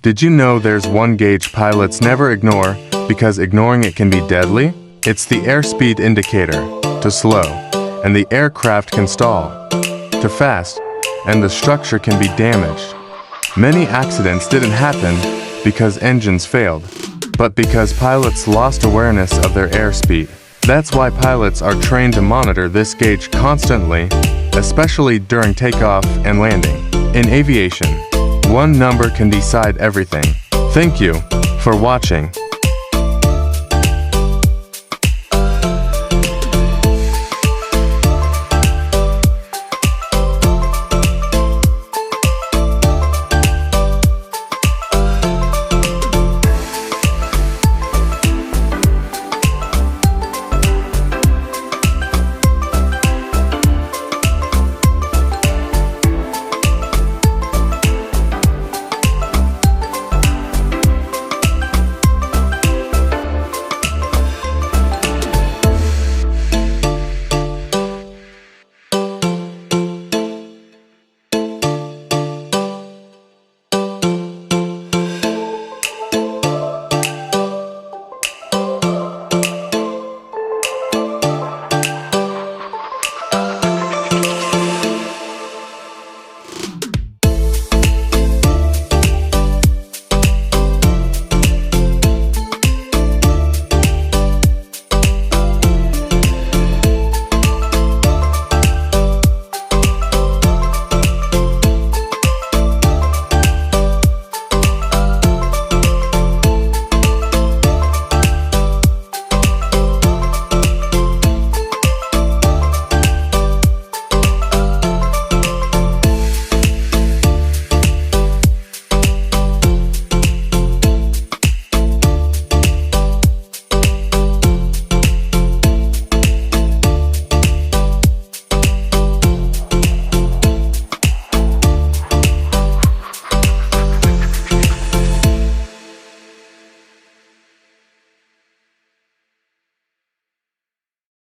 Did you know there's one gauge pilots never ignore because ignoring it can be deadly? It's the airspeed indicator, to slow, and the aircraft can stall, to fast, and the structure can be damaged. Many accidents didn't happen because engines failed, but because pilots lost awareness of their airspeed. That's why pilots are trained to monitor this gauge constantly, especially during takeoff and landing. In aviation, one number can decide everything. Thank you for watching.